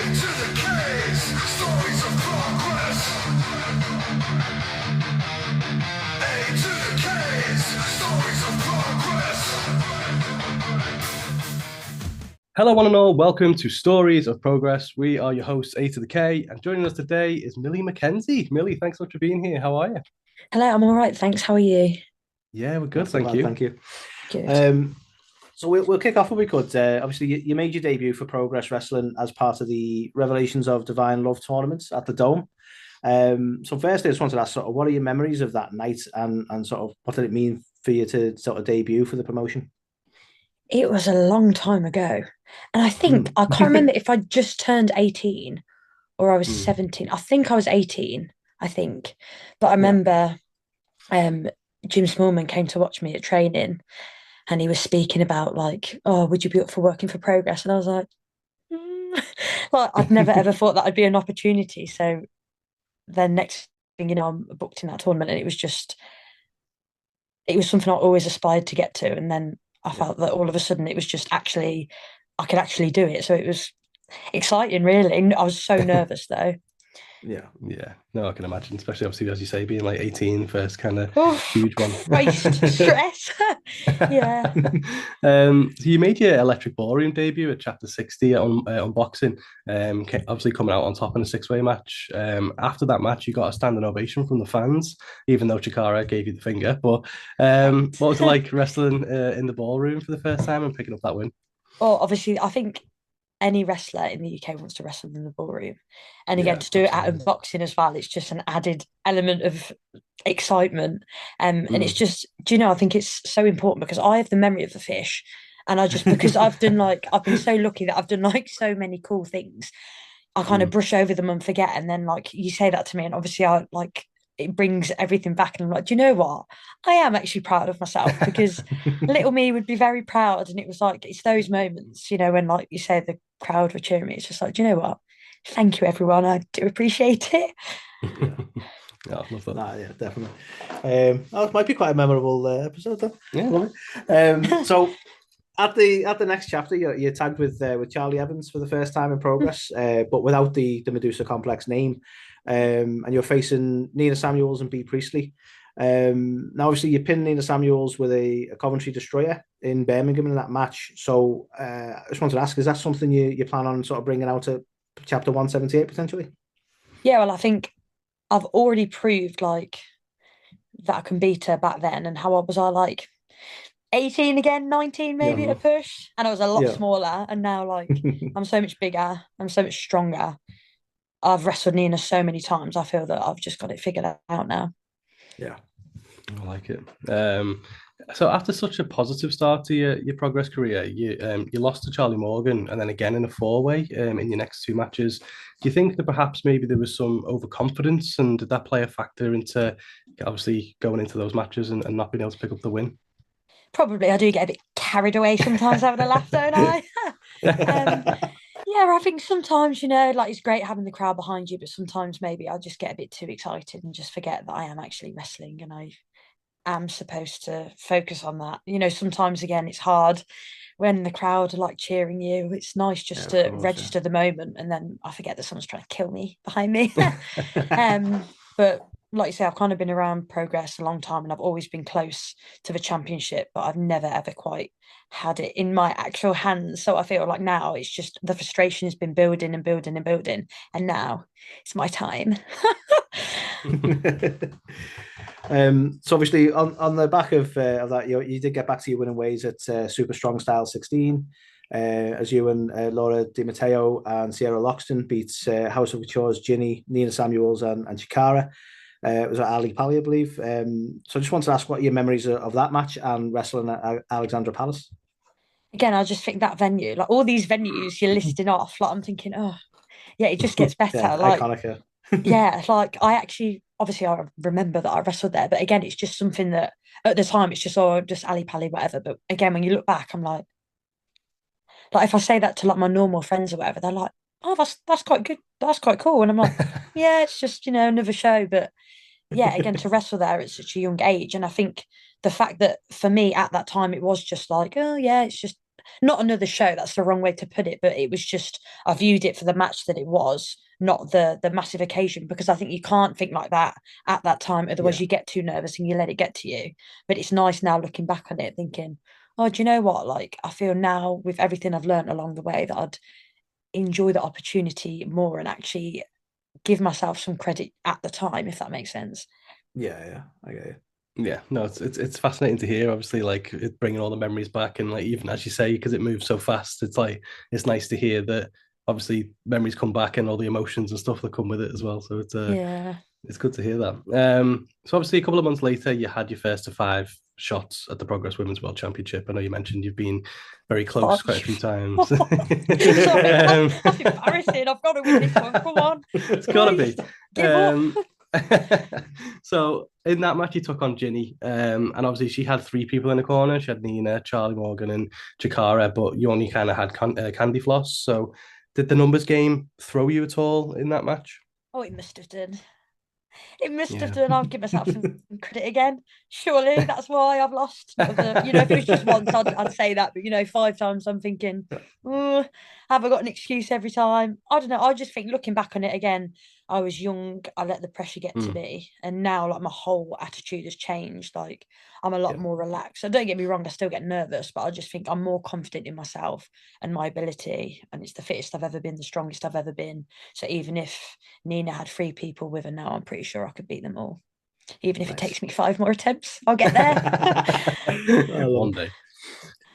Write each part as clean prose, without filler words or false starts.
Hello, one and all. Welcome to Stories of Progress. We are your hosts, A2theK, and joining us today is Millie McKenzie. Millie, thanks so much for being here. How are you? Hello, I'm all right, thanks. How are you? Yeah, we're good, Not so thank bad, you. thank you. Good. So we'll kick off if we could. Obviously, you made your debut for Progress Wrestling as part of the Revelations of Divine Love tournaments at the Dome. So firstly, I just wanted to ask, sort of, what are your memories of that night, and sort of what did it mean for you to sort of debut for the promotion? It was a long time ago. And I think, Hmm. I can't remember if I just turned 18 or I was Hmm. 17. I think I was 18, I think. But I Yeah. remember Jim Smallman came to watch me at training and he was speaking about like, oh, would you be up for working for Progress? And I was like, mm. Like I'd never ever thought that would be an opportunity. So then next thing you know, I'm booked in that tournament and it was something I always aspired to get to. And then I Yeah. felt that all of a sudden it was just actually, I could actually do it. So it was exciting, really. I was so nervous though. Yeah. Yeah, no, I can imagine, especially obviously, as you say, being like 18, first kind of Oh, huge one. Christ, stress. Yeah. So you made your electric ballroom debut at Chapter 60 on unboxing, obviously coming out on top in a six-way match. After that match, you got a standing ovation from the fans, even though Chikara gave you the finger. But what was it like wrestling in the ballroom for the first time and picking up that win? Well, obviously, I think any wrestler in the UK wants to wrestle in the ballroom. And again, Yeah, to do it at absolutely. unboxing as well, it's just an added element of excitement. And it's Mm, just, do you know, I think it's so important because I have the memory of the fish. And I just, because I've done like, I've been so lucky that I've done like so many cool things. I kind of mm. brush over them and forget. And then like you say that to me, and obviously I like it brings everything back. And I'm like, do you know what? I am actually proud of myself because little me would be very proud. And it was like it's those moments, you know, when like you say the crowd were cheering me. It's just like, do you know what? Thank you, everyone. I do appreciate it. Yeah. Yeah, I love that. Nah, yeah, definitely. Oh, it might be quite a memorable episode, though. Yeah. Love it. So at the next chapter, you're tagged with Charlie Evans for the first time in Progress, but without the Medusa Complex name, and you're facing Nina Samuels and B Priestley. Now, obviously, you pinned Nina Samuels with a Coventry Destroyer in Birmingham in that match. So, I just wanted to ask: is that something you plan on sort of bringing out at chapter 178 potentially? Yeah, well, I think I've already proved like that I can beat her back then. And how old was I? Like 18 again, 19 maybe at a Yeah, push. And I was a lot yeah, smaller. And now like I'm so much bigger. I'm so much stronger. I've wrestled Nina so many times. I feel that I've just got it figured out now. yeah. I like it. So after such a positive start to your progress career, you lost to Charlie Morgan and then again in a four-way in your next two matches. Do you think that perhaps maybe there was some overconfidence and did that play a factor into obviously going into those matches and not being able to pick up the win? Probably I do get a bit carried away sometimes having a laugh, don't I? um, yeah, I think sometimes, you know, like it's great having the crowd behind you, but sometimes maybe I just get a bit too excited and just forget that I am actually wrestling and I am supposed to focus on that. You know, sometimes again, it's hard when the crowd are like cheering you. It's nice Yeah, just of to course, register the moment and then I forget that someone's trying to kill me behind me. yeah. But like you say, I've kind of been around Progress a long time and I've always been close to the championship, but I've never ever quite had it in my actual hands. So I feel like now it's just the frustration has been building and building and building, and now it's my time. So obviously on the back of that, you did get back to your winning ways at Super Strong Style 16, as you and Laura Di Matteo and Sierra Loxton beat House of Couture's Ginny, Nina Samuels, and Chikara. It was at Ali Pali, I believe. So I just wanted to ask what your memories of that match and wrestling at Alexandra Palace. Again, I just think that venue, like all these venues you're listing off, like I'm thinking, oh, yeah, it just gets Yeah, better. Like, iconic. Yeah. yeah, like I actually, obviously, I remember that I wrestled there, but again, it's just something that at the time it's just, oh, just Ali Pali, whatever. But again, when you look back, I'm like if I say that to like my normal friends or whatever, they're like, oh, that's quite good, that's quite cool, and I'm like, yeah, it's just another show, but yeah, again, to wrestle there at such a young age. And I think the fact that for me at that time, it was just like, oh, yeah, it's just, not another show, that's the wrong way to put it, but it was just, I viewed it for the match that it was, not the massive occasion, because I think you can't think like that at that time, otherwise you get too nervous and you let it get to you. But it's nice now looking back on it thinking, oh, do you know what, like I feel now with everything I've learned along the way that I'd enjoy the opportunity more and actually give myself some credit at the time, if that makes sense. Yeah, I get it. Yeah, no, it's fascinating to hear. Obviously, like it bringing all the memories back, and like even as you say, because it moves so fast, it's like it's nice to hear that. Obviously, memories come back and all the emotions and stuff that come with it as well. So it's good to hear that. So obviously, a couple of months later, you had your first of 5 shots at the Progress Women's World Championship. I know you mentioned you've been very close quite a few times. Sorry, that's embarrassing. I've got to win this one. Come on, it's got to be. Give up. So in that match, you took on Ginny, and obviously she had 3 people in the corner. She had Nina, Charlie Morgan, and Jakara, but you only kind of had Candy Floss. So did the numbers game throw you at all in that match? Oh, it must have done. It must have done. I'll give myself some credit again. Surely that's why I've lost. If it was just once, I'd say that. But 5 times, I'm thinking, have I got an excuse every time? I don't know. I just think looking back on it again, I was young. I let the pressure get to me, and now like my whole attitude has changed. Like I'm a lot more relaxed. So don't get me wrong, I still get nervous, but I just think I'm more confident in myself and my ability. And it's the fittest I've ever been, the strongest I've ever been. So even if Nina had 3 people with her now, I'm pretty sure I could beat them all. Even if it takes me 5 more attempts, I'll get there. One day.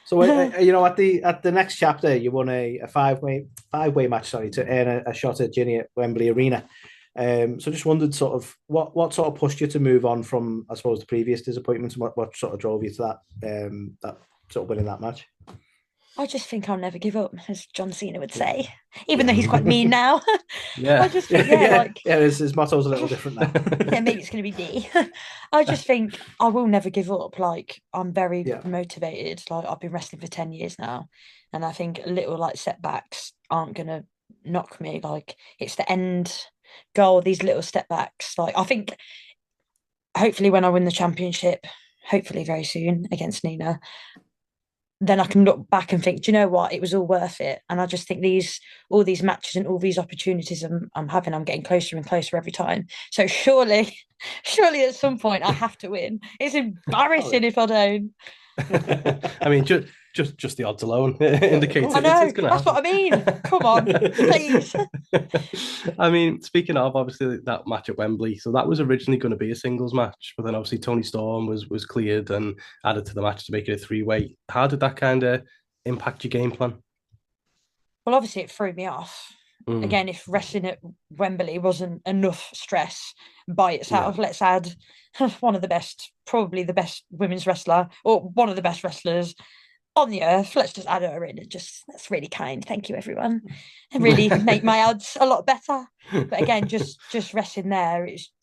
So at the next chapter, you won a five-way match, to earn a shot at Ginny at Wembley Arena. So just wondered sort of what sort of pushed you to move on from, I suppose, the previous disappointments, and what sort of drove you to that sort of winning that match? I just think I'll never give up, as John Cena would say, even though he's quite mean now. I just think, his motto's a little different now. Maybe it's going to be D. I just think I will never give up. Like I'm very motivated. Like I've been wrestling for 10 years now, and I think little like setbacks aren't going to knock me. Like it's the end goal. These little setbacks. Like I think, hopefully, when I win the championship, hopefully very soon against Nina, then I can look back and think, do you know what? It was all worth it. And I just think all these matches and all these opportunities I'm having, I'm getting closer and closer every time. So surely at some point I have to win. It's embarrassing if I don't. I mean, just the odds alone indicates I know, it's going to happen. That's what I mean. Come on, please. I mean, speaking of obviously that match at Wembley, so that was originally going to be a singles match, but then obviously Toni Storm was cleared and added to the match to make it a 3-way. How did that kind of impact your game plan? Well, obviously it threw me off. Again, if wrestling at Wembley wasn't enough stress by itself, let's add one of the best, probably the best women's wrestler, or one of the best wrestlers on the earth. Let's just add her in, and that's really kind. Thank you, everyone. And really make my odds a lot better. But again, just wrestling there, it's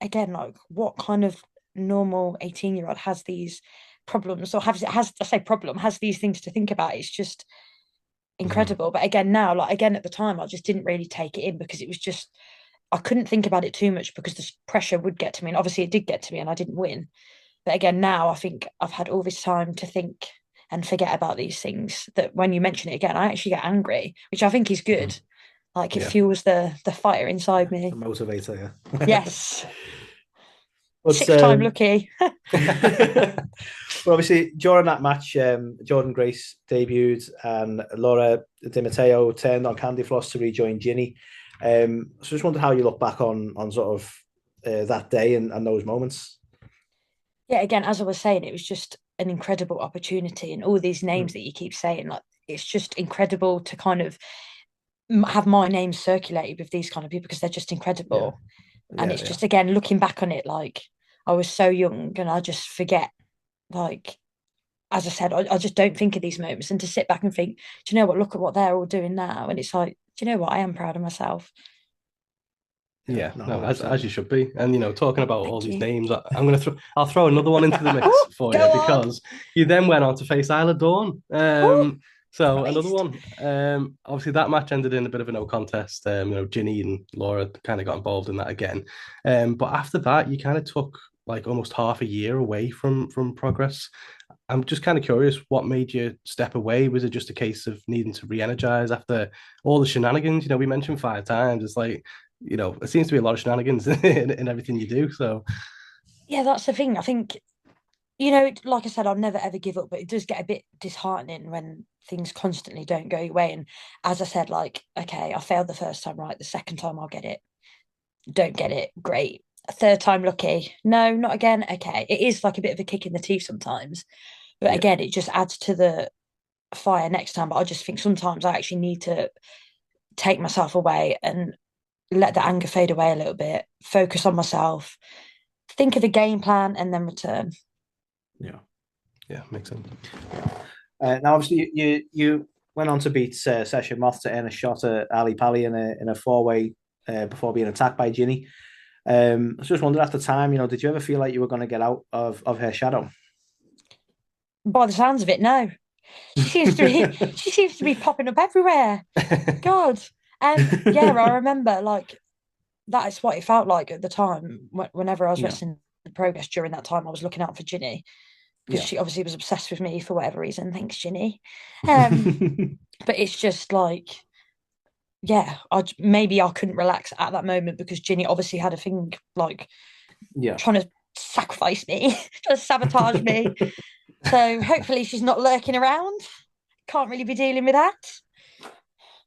again like what kind of normal 18-year-old has these problems, or has these things to think about? It's just incredible. But again, now, like again at the time, I just didn't really take it in because it was just I couldn't think about it too much because the pressure would get to me, and obviously it did get to me, and I didn't win. But again, now I think I've had all this time to think and forget about these things, that when you mention it again, I actually get angry, which I think is good. Like it fuels the fire inside me. The motivator, yeah. Yes. 6th time lucky. Well, obviously, during that match, Jordan Grace debuted and Laura Di Matteo turned on Candy Floss to rejoin Ginny. So just wondered how you look back on sort of that day and those moments. Yeah, again, as I was saying, it was just an incredible opportunity, and all these names that you keep saying, like it's just incredible to kind of have my name circulated with these kind of people because they're just incredible. And it's just, again, looking back on it, like I was so young and I just forget, like, as I said, I just don't think of these moments, and to sit back and think, do you know what, look at what they're all doing now. And it's like, do you know what, I am proud of myself. Yeah, as you should be. And talking about all these names, I'll throw another one into the mix for you because you then went on to face Isla Dawn. So another one. Obviously that match ended in a bit of a no contest. Ginny and Laura kind of got involved in that again. But after that, you kind of took like almost half a year away from Progress. I'm just kind of curious, what made you step away? Was it just a case of needing to re-energize after all the shenanigans? We mentioned 5 times. It's like, it seems to be a lot of shenanigans in everything you do. So Yeah, that's the thing. I think, like I said, I'll never ever give up, but it does get a bit disheartening when things constantly don't go your way. And as I said, like, okay, I failed the first time, right? The second time I'll get it. Don't get it, great. A third time lucky. No, not again. Okay. It is like a bit of a kick in the teeth sometimes. But Yeah. again, it just adds to the fire next time. But I just think sometimes I actually need to take myself away and let the anger fade away a little bit, focus on myself, think of a game plan, and then return. Yeah, makes sense. Now, obviously, you went on to beat Session Moth to earn a shot at Ali Pali in a 4-way before being attacked by Ginny. I was just wondering at the time, did you ever feel like you were going to get out of her shadow? By the sounds of it, no. She seems to be popping up everywhere. God. Yeah, I remember like that's what it felt like at the time. Whenever I was wrestling Progress during that time, I was looking out for Ginny because she obviously was obsessed with me for whatever reason. Thanks, Ginny. But it's just like, yeah, maybe I couldn't relax at that moment because Ginny obviously had a thing like trying to sacrifice me, trying to sabotage me. So hopefully she's not lurking around. Can't really be dealing with that.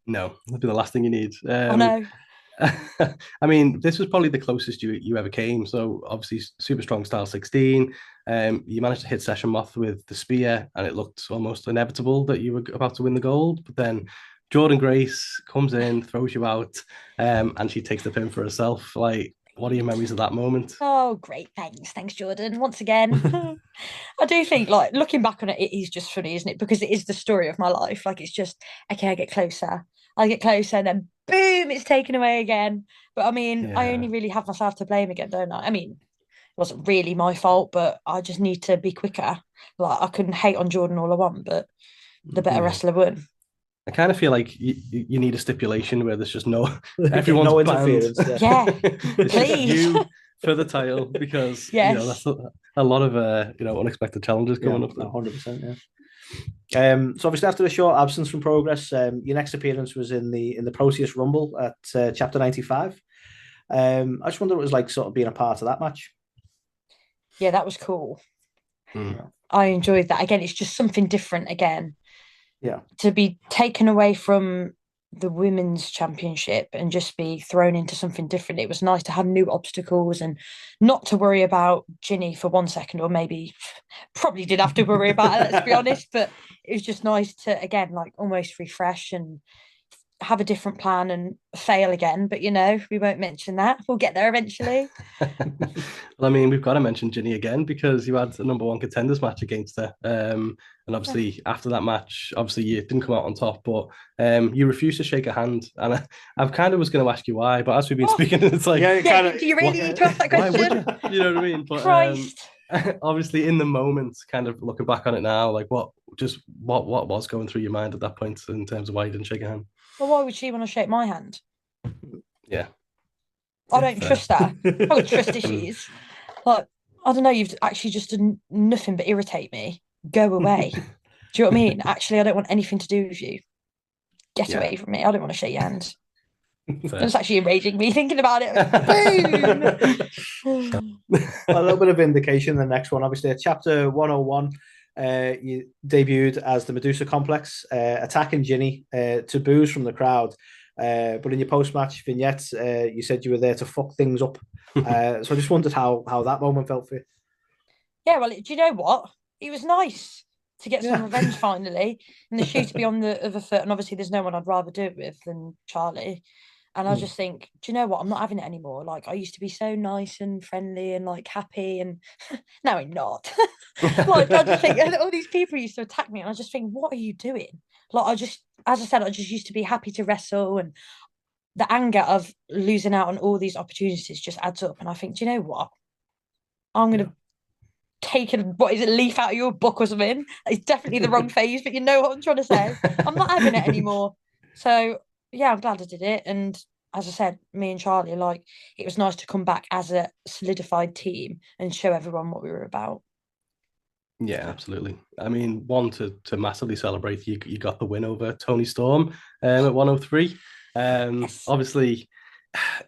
No, that'd be the last thing you need. I know. I mean, this was probably the closest you ever came. So obviously, super strong style 16. You managed to hit Session Moth with the spear, and it looked almost inevitable that you were about to win the gold. But then Jordan Grace comes in, throws you out, and she takes the pin for herself. Like, what are your memories of that moment? Oh, great. Thanks, Jordan. Once again. I do think, like, looking back on it, it is just funny, isn't it? Because it is the story of my life. Like, it's just, okay, I get closer, and then boom, it's taken away again. But I mean, I only really have myself to blame again, don't I? I mean, it wasn't really my fault, but I just need to be quicker. Like, I couldn't hate on Jordan all I want, but the better wrestler won. I kind of feel like you need a stipulation where there's just no everyone's no banned. interference. Yeah, It's please. you for the title because Yes. that's a lot of unexpected challenges coming up. 100%. So obviously after a short absence from Progress, your next appearance was in the Proteus Rumble at Chapter 95. I just wonder what it was like sort of being a part of that match. Yeah, that was cool. I enjoyed that. Again, it's just something different again. Yeah. To be taken away from the women's championship and just be thrown into something different. It was nice to have new obstacles and not to worry about Ginny for 1 second, or maybe probably did have to worry about her, let's be honest. But it was just nice to, again, like almost refresh and have a different plan and fail again. But, we won't mention that. We'll get there eventually. Well, I mean, we've got to mention Ginny again because you had the #1 contenders match against her. And obviously, after that match, obviously you didn't come out on top, but you refused to shake her hand. And I kind of was going to ask you why, but as we've been speaking, it's like, do you really need to ask that question? Why would you? You know what I mean? But Christ. Obviously, in the moment, kind of looking back on it now, like what was going through your mind at that point in terms of why you didn't shake her hand? Well, why would she want to shake my hand? Yeah. I don't trust her. I would trust issues. Like, I don't know, you've actually just done nothing but irritate me. Go away. Do you know what I mean? Actually, I don't want anything to do with you. Get away from me. I don't want to shake your hand. It's actually enraging me thinking about it. Boom! A little bit of vindication. The next one, obviously, at Chapter 101, you debuted as the Medusa Complex, attacking Ginny to boos from the crowd. But in your post-match vignette, you said you were there to fuck things up. So I just wondered how that moment felt for you. Yeah, well, do you know what? It was nice to get some revenge finally, and the shoe to be on the other foot. And obviously, there's no one I'd rather do it with than Charlie. And I just think, do you know what? I'm not having it anymore. Like, I used to be so nice and friendly and like happy, and now I'm not. Like, I just think all these people used to attack me, and I just think, what are you doing? Like, as I said, I just used to be happy to wrestle, and the anger of losing out on all these opportunities just adds up. And I think, do you know what? I'm going to take a leaf out of your book or something. It's definitely the wrong phase, but you know what I'm trying to say. I'm not having it anymore. So yeah, I'm glad I did it. And as I said, me and Charlie, like, it was nice to come back as a solidified team and show everyone what we were about. Yeah, absolutely. I mean, one to massively celebrate, you got the win over Tony Storm at 103. Yes. Obviously,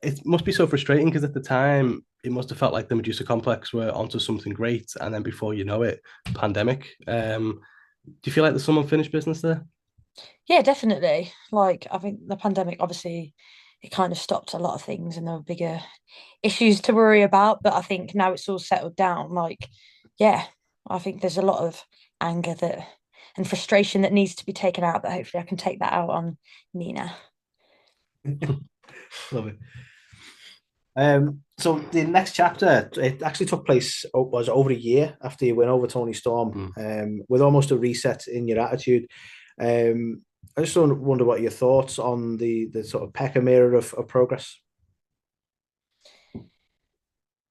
it must be so frustrating because at the time it must have felt like the Medusa Complex were onto something great, and then before you know it, pandemic. Do you feel like there's some unfinished business there? Yeah, definitely. Like, I think the pandemic, obviously, it kind of stopped a lot of things and there were bigger issues to worry about. But I think now it's all settled down. Like, yeah, I think there's a lot of anger that and frustration that needs to be taken out, but hopefully I can take that out on Nina. Love it. So the next chapter, it actually took place was over a year after you went over Tony Storm, with almost a reset in your attitude. I just wonder what your thoughts on the sort of Peckham era of progress.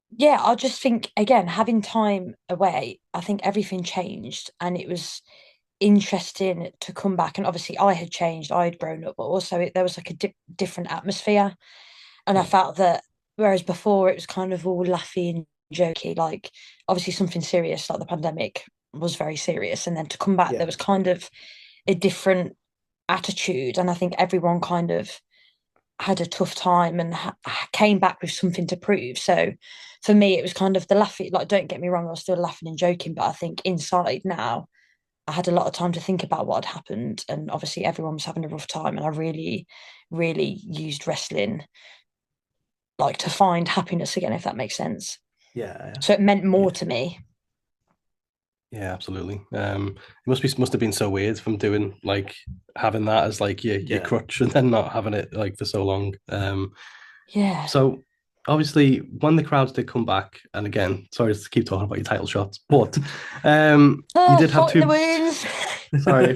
Yeah, I just think again, having time away, I think everything changed and it was interesting to come back. And obviously I had changed, I had grown up, but also there was like a different atmosphere. And I felt that whereas before it was kind of all laughy and jokey, like obviously something serious like the pandemic was very serious. And then to come back, Yeah, there was kind of a different attitude. And I think everyone kind of had a tough time and came back with something to prove. So for me, it was kind of the laughing, like, don't get me wrong, I was still laughing and joking, but I think inside now, I had a lot of time to think about what had happened. And obviously, everyone was having a rough time. And I really, really used wrestling like to find happiness again, if that makes sense. yeah, So it meant more yeah. to me. Yeah, absolutely. It must have been so weird from doing like having that as like your Yeah. crutch and then not having it like for so long. Yeah. So obviously when the crowds did come back, and again, sorry to keep talking about your title shots, but you Oh, did have salt in the two. wounds. Sorry,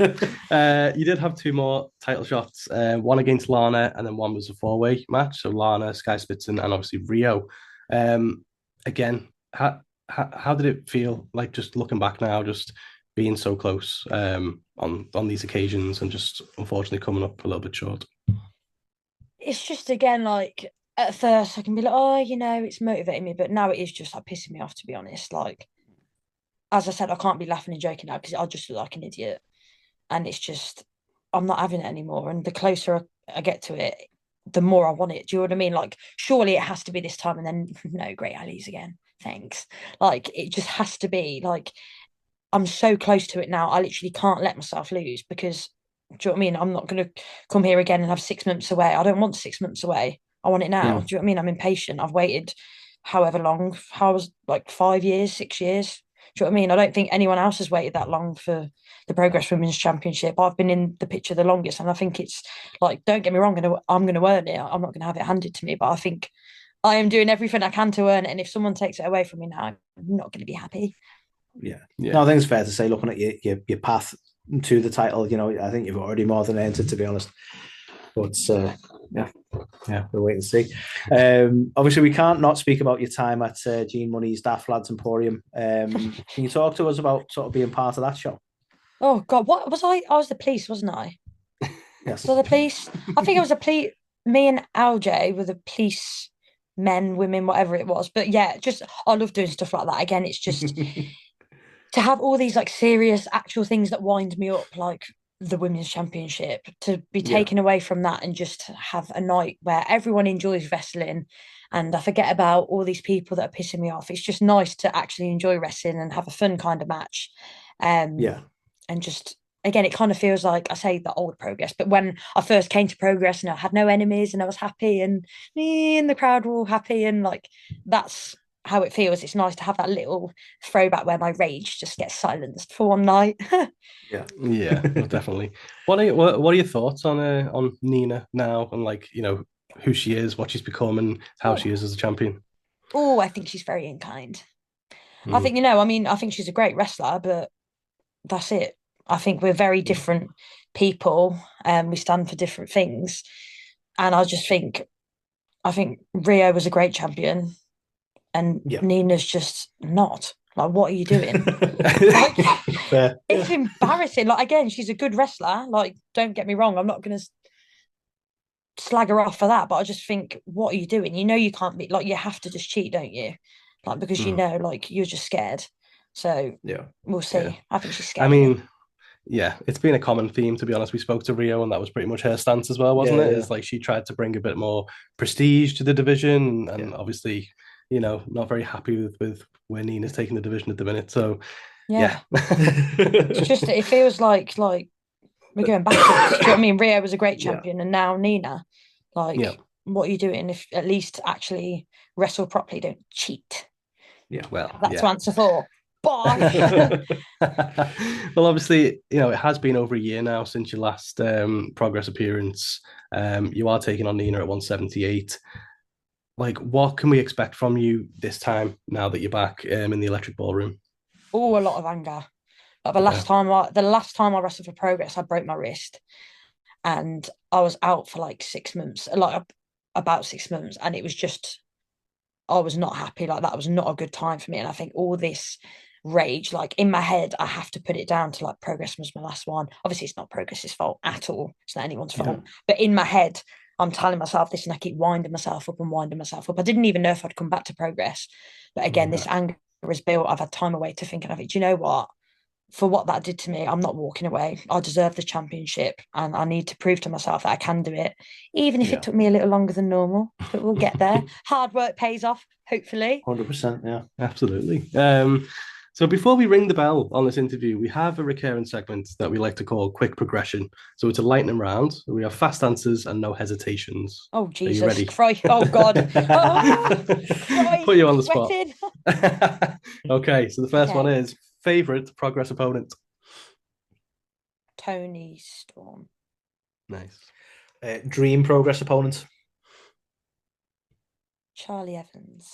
you did have two more title shots. One against Lana, and then one was a four-way match. So Lana, Sky Spitzen, and obviously Rio. Again, how did it feel like just looking back now, just being so close on these occasions, and just unfortunately coming up a little bit short? It's just again like at first I can be like, oh, it's motivating me, but now it is just like pissing me off to be honest. Like as I said, I can't be laughing and joking now because I'll just look like an idiot. And it's just I'm not having it anymore. And the closer I get to it, the more I want it. Do you know what I mean? Like, surely it has to be this time, and then no, great Ali's again. Thanks. Like, it just has to be like I'm so close to it now. I literally can't let myself lose because do you know what I mean? I'm not going to come here again and have 6 months away. I don't want 6 months away. I want it now. Mm. Do you know what I mean? I'm impatient. I've waited however long. How was like 5 years, 6 years. Do you know what I mean? I don't think anyone else has waited that long for the Progress Women's Championship. I've been in the picture the longest, and I think it's like, don't get me wrong, I'm going to earn it. I'm not going to have it handed to me, but I think I am doing everything I can to earn it. And if someone takes it away from me now, I'm not going to be happy. Yeah. Yeah. No, I think it's fair to say, looking at your path to the title, I think you've already more than earned it, to be honest. But we'll wait and see. Obviously, we can't not speak about your time at Gene Money's Daft Lads Emporium. Can you talk to us about sort of being part of that show? Oh God, what was I? I was the police, wasn't I? Yes. So the police. I think it was a police. Me and LJ were the police men, women, whatever it was. But yeah, just I love doing stuff like that. Again, it's just to have all these like serious actual things that wind me up, like the women's championship, to be Yeah. taken away from that and just have a night where everyone enjoys wrestling and I forget about all these people that are pissing me off. It's just nice to actually enjoy wrestling and have a fun kind of match. Yeah. And just again, it kind of feels like I say the old Progress, but when I first came to Progress and I had no enemies and I was happy and me and the crowd were all happy and like that's how it feels. It's nice to have that little throwback where my rage just gets silenced for one night. Yeah. Yeah, definitely. What are your thoughts on Nina now and like who she is, what she's become, and how she is as a champion? Oh, I think she's very unkind. I Mm. think, I mean, I think she's a great wrestler, but that's it. I think we're very different people and we stand for different things. And I think Rio was a great champion and Yeah. Nina's just not. Like, what are you doing? Like, Fair. it's embarrassing. Like, again, she's a good wrestler. Like, don't get me wrong. I'm not going to slag her off for that. But I just think, what are you doing? You know, you can't be like, you have to just cheat, don't you? Like, because Mm. like, you're just scared. So Yeah, we'll see. Yeah. I think she's scary. I mean, yeah, it's been a common theme, to be honest. We spoke to Rio, and that was pretty much her stance as well, wasn't it? Yeah. It's like she tried to bring a bit more prestige to the division, and obviously, not very happy with where Nina's taking the division at the minute. So, yeah. It's just, it feels like we're going backwards. Do you know what I mean? Rio was a great champion, and now Nina. Like, what are you doing? If at least actually wrestle properly, don't cheat. Yeah, well, that's to answer for. Bye. Well, obviously, it has been over a year now since your last Progress appearance. You are taking on Nina at 178. Like, what can we expect from you this time now that you're back in the Electric Ballroom? Oh, a lot of anger. Like the last time I wrestled for Progress, I broke my wrist, and I was out for like 6 months, like about 6 months, and it was just, I was not happy. Like, that was not a good time for me. And I think all this rage, like in my head, I have to put it down to like Progress was my last one. Obviously, it's not Progress's fault at all. It's not anyone's fault. But in my head, I'm telling myself this, and I keep winding myself up and winding myself up. I didn't even know if I'd come back to Progress. But again, this anger is built. I've had time away to think, and I think, do you know what? For what that did to me, I'm not walking away. I deserve the championship, and I need to prove to myself that I can do it, even if it took me a little longer than normal. But we'll get there. Hard work pays off, hopefully. 100%. Yeah, absolutely. So before we ring the bell on this interview, we have a recurring segment that we like to call Quick Progression. So it's a lightning round. We have fast answers and no hesitations. Oh, Jesus Christ. Oh, God. Put you on the spot. Okay, so the first one is favourite Progress opponent? Tony Storm. Nice. Dream Progress opponent? Charlie Evans.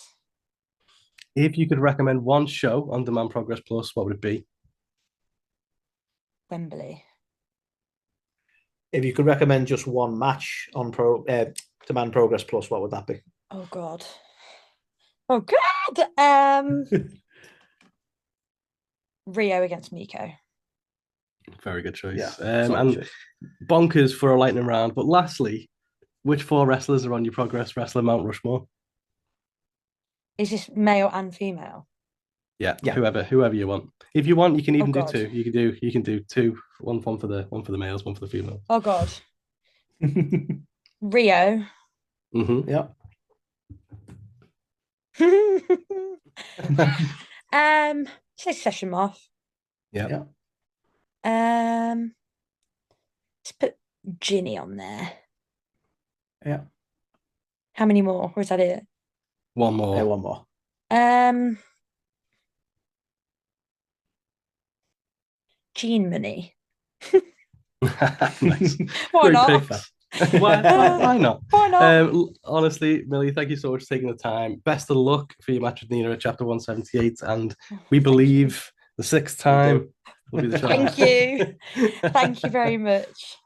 If you could recommend one show on Demand Progress Plus, what would it be? Wembley. If you could recommend just one match on Demand Progress Plus, what would that be? Oh, God. Oh, God. Rio against Miko. Very good choice. Yeah, and bonkers for a lightning round. But lastly, which 4 wrestlers are on your Progress Wrestling Mount Rushmore? Is this male and female? Yeah. Whoever you want. If you want, you can even do 2. You can do 2. One for the males, one for the females. Oh, God. Rio. Yeah. Say Session Moth. Yeah. Let's put Ginny on there. Yeah. How many more? Or is that it? One more. One more. Gene Money. Nice. Why not? Why not? Why not? Honestly, Millie, thank you so much for taking the time. Best of luck for your match with Nina at Chapter 178, and we believe the 6th time will be the Thank you. Thank you very much.